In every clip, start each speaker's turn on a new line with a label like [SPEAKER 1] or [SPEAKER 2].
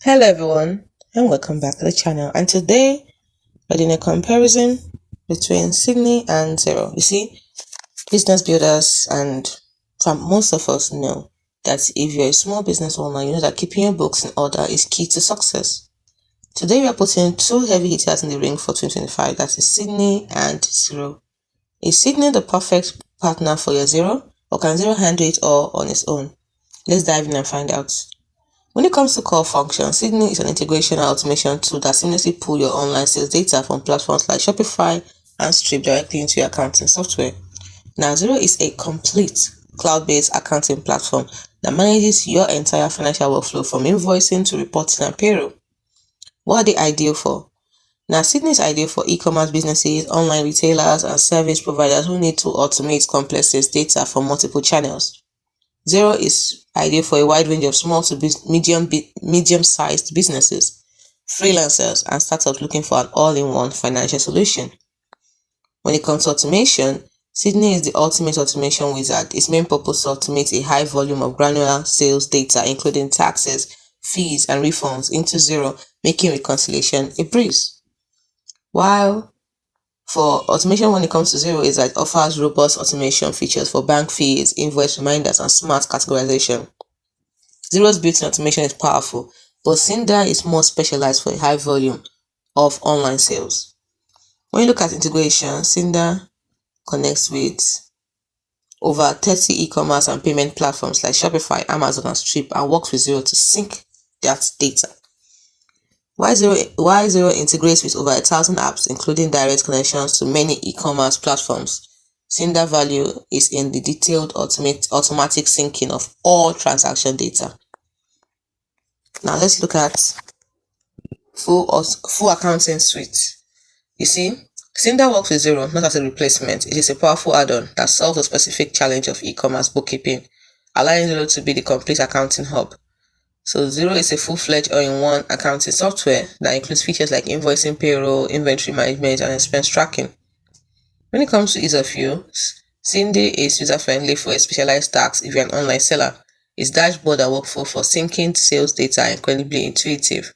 [SPEAKER 1] Hello everyone and welcome back to the channel, and today we're doing a comparison between Signup and Xero. You see, business builders and most of us know that if you're a small business owner, you know that keeping your books in order is key to success. Today we are putting two heavy hitters in the ring for 2025, that is Signup and Xero. Is Signup the perfect partner for your Xero, or can Xero handle it all on its own? Let's dive in and find out. When it comes to core functions, Signup is an integration and automation tool that seamlessly pulls your online sales data from platforms like Shopify and Stripe directly into your accounting software. Now, Xero is a complete cloud-based accounting platform that manages your entire financial workflow from invoicing to reporting and payroll. What are they ideal for? Now, Signup is ideal for e-commerce businesses, online retailers, and service providers who need to automate complex sales data from multiple channels. Xero is ideal for a wide range of small to medium-sized businesses, freelancers, and startups looking for an all-in-one financial solution. When it comes to automation, Signup is the ultimate automation wizard. Its main purpose is to automate a high volume of granular sales data, including taxes, fees, and refunds, into Xero, making reconciliation a breeze. While for automation, when it comes to Xero, is that it offers robust automation features for bank fees, invoice reminders, and smart categorization. Xero's built-in automation is powerful, but Synder is more specialized for a high volume of online sales. When you look at integration, Synder connects with over 30 e-commerce and payment platforms like Shopify, Amazon, and Stripe, and works with Xero to sync that data. While Xero integrates with over 1,000 apps, including direct connections to many e-commerce platforms, Synder value is in the detailed automatic syncing of all transaction data. Now let's look at full accounting suite. You see, Synder works with Xero not as a replacement. It is a powerful add-on that solves a specific challenge of e-commerce bookkeeping, allowing Xero to be the complete accounting hub. So Xero is a full-fledged all-in-one accounting software that includes features like invoicing, payroll, inventory management, and expense tracking. When it comes to ease of use, Synder is user-friendly for a specialized task if you're an online seller. Its dashboard and workflow for syncing sales data are incredibly intuitive.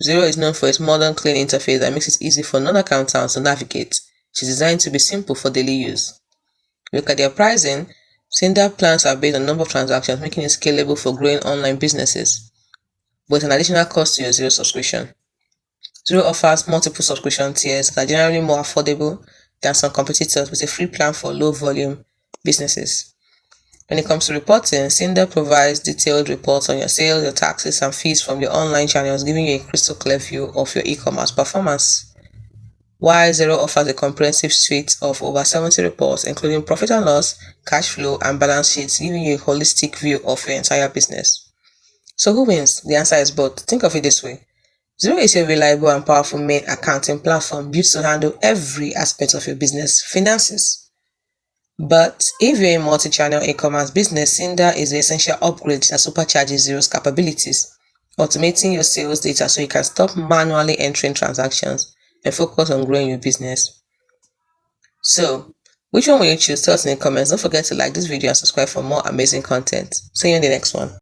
[SPEAKER 1] Xero is known for its modern, clean interface that makes it easy for non-accountants to navigate. It is designed to be simple for daily use. Look at their pricing. Synder plans are based on number of transactions, making it scalable for growing online businesses, but an additional cost to your Xero subscription. Xero offers multiple subscription tiers that are generally more affordable than some competitors, with a free plan for low-volume businesses. When it comes to reporting, Synder provides detailed reports on your sales, your taxes, and fees from your online channels, giving you a crystal clear view of your e-commerce performance. While Xero offers a comprehensive suite of over 70 reports, including profit and loss, cash flow, and balance sheets, giving you a holistic view of your entire business. So who wins? The answer is both. Think of it this way. Xero is a reliable and powerful main accounting platform built to handle every aspect of your business finances. But if you're a multi-channel e-commerce business, Synder is the essential upgrade that supercharges Xero's capabilities, automating your sales data so you can stop manually entering transactions and focus on growing your business. So, which one will you choose? Tell us in the comments. Don't forget to like this video and subscribe for more amazing content. See you in the next one.